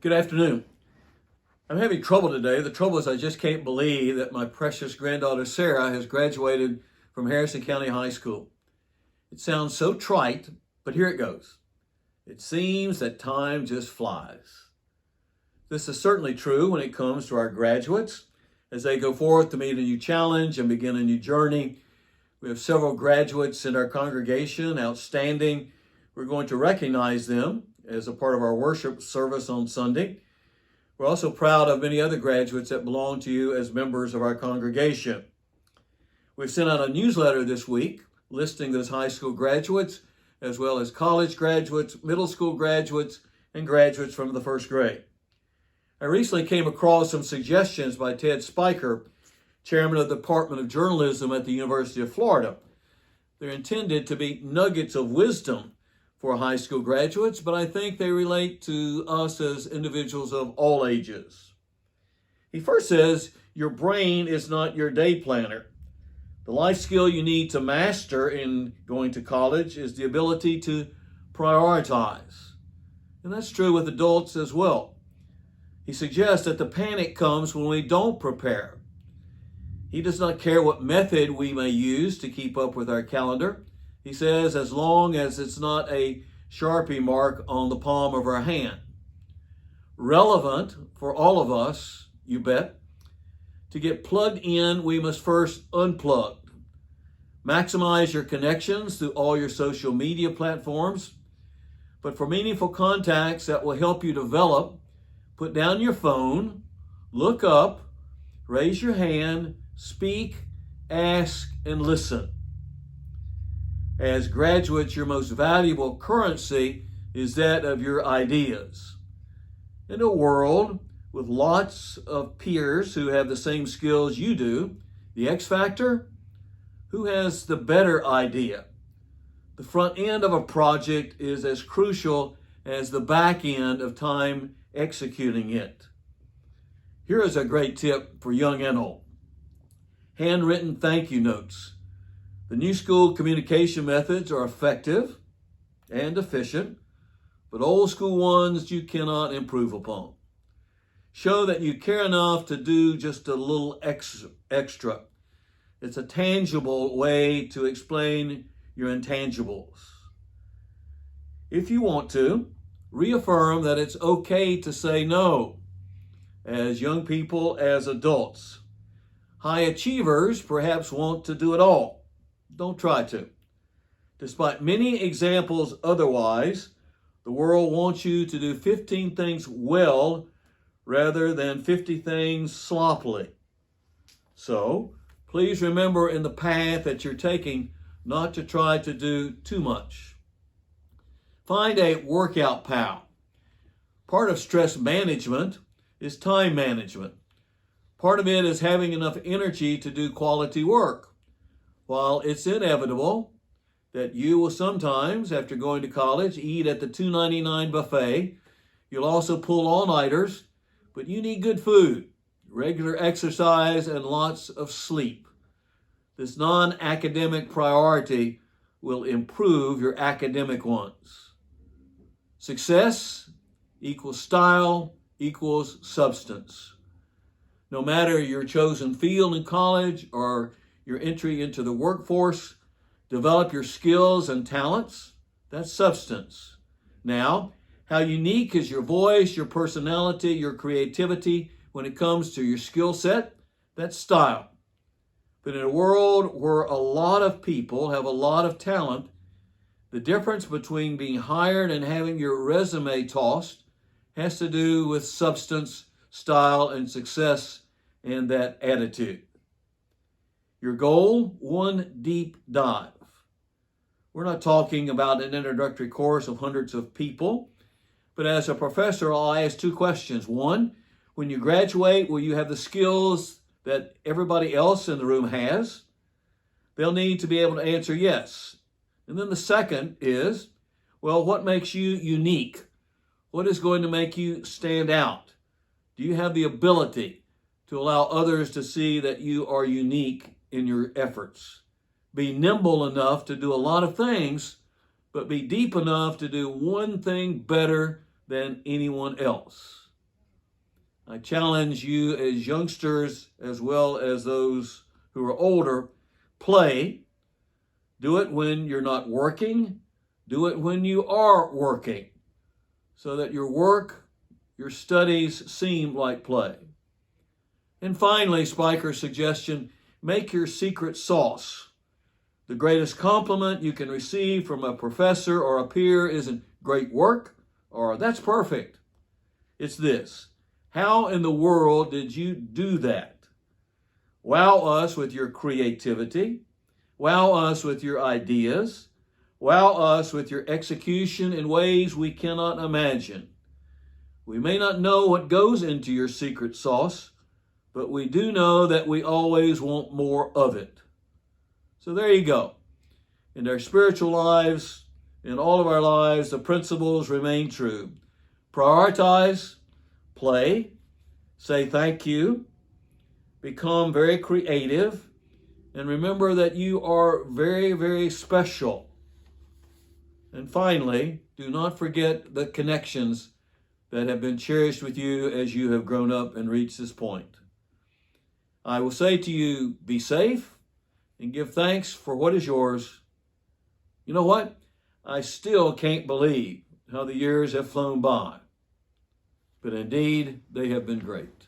Good afternoon. I'm having trouble today. The trouble is I just can't believe that my precious granddaughter Sarah has graduated from Harrison County High School. It sounds so trite, but here it goes. It seems that time just flies. This is certainly true when it comes to our graduates as they go forth to meet a new challenge and begin a new journey. We have several graduates in our congregation, outstanding. We're going to recognize them as a part of our worship service on Sunday. We're also proud of many other graduates that belong to you as members of our congregation. We've sent out a newsletter this week listing those high school graduates, as well as college graduates, middle school graduates, and graduates from the first grade. I recently came across some suggestions by Ted Spiker, chairman of the Department of Journalism at the University of Florida. They're intended to be nuggets of wisdom for high school graduates, but I think they relate to us as individuals of all ages. He first says, your brain is not your day planner. The life skill you need to master in going to college is the ability to prioritize. And that's true with adults as well. He suggests that the panic comes when we don't prepare. He does not care what method we may use to keep up with our calendar. He says, as long as it's not a Sharpie mark on the palm of our hand. Relevant for all of us, you bet. To get plugged in, we must first unplug. Maximize your connections through all your social media platforms. But for meaningful contacts that will help you develop, put down your phone, look up, raise your hand, speak, ask, and listen. As graduates, your most valuable currency is that of your ideas. In a world with lots of peers who have the same skills you do, the X factor, who has the better idea? The front end of a project is as crucial as the back end of time executing it. Here is a great tip for young and old. Handwritten thank you notes. The new school communication methods are effective and efficient, but old school ones you cannot improve upon. Show that you care enough to do just a little extra. It's a tangible way to explain your intangibles. If you want to, reaffirm that it's okay to say no, as young people, as adults. High achievers perhaps want to do it all. Don't try to. Despite many examples otherwise, the world wants you to do 15 things well rather than 50 things sloppily. So, please remember in the path that you're taking not to try to do too much. Find a workout pal. Part of stress management is time management. Part of it is having enough energy to do quality work. While it's inevitable that you will sometimes, after going to college, eat at the $2.99 buffet, you'll also pull all-nighters, but you need good food, regular exercise, and lots of sleep. This non-academic priority will improve your academic ones. Success equals style equals substance. No matter your chosen field in college or your entry into the workforce, develop your skills and talents. That's substance. Now, how unique is your voice, your personality, your creativity when it comes to your skill set? That's style. But in a world where a lot of people have a lot of talent, the difference between being hired and having your resume tossed has to do with substance, style, and success, and that attitude. Your goal, one deep dive. We're not talking about an introductory course of hundreds of people, but as a professor, I'll ask two questions. One, when you graduate, will you have the skills that everybody else in the room has? They'll need to be able to answer yes. And then the second is, well, what makes you unique? What is going to make you stand out? Do you have the ability to allow others to see that you are unique in your efforts? Be nimble enough to do a lot of things, but be deep enough to do one thing better than anyone else. I challenge you as youngsters as well as those who are older, play. Do it when you're not working. Do it when you are working, so that your work, your studies seem like play. And finally, Spiker's suggestion, make your secret sauce. The greatest compliment you can receive from a professor or a peer isn't great work or that's perfect. It's this: how in the world did you do that? Wow us with your creativity. Wow us with your ideas. Wow us with your execution in ways we cannot imagine. We may not know what goes into your secret sauce, but we do know that we always want more of it. So there you go. In our spiritual lives, in all of our lives, the principles remain true. Prioritize, play, say thank you, become very creative, and remember that you are very, very special. And finally, do not forget the connections that have been cherished with you as you have grown up and reached this point. I will say to you, be safe and give thanks for what is yours. You know what? I still can't believe how the years have flown by, but indeed they have been great.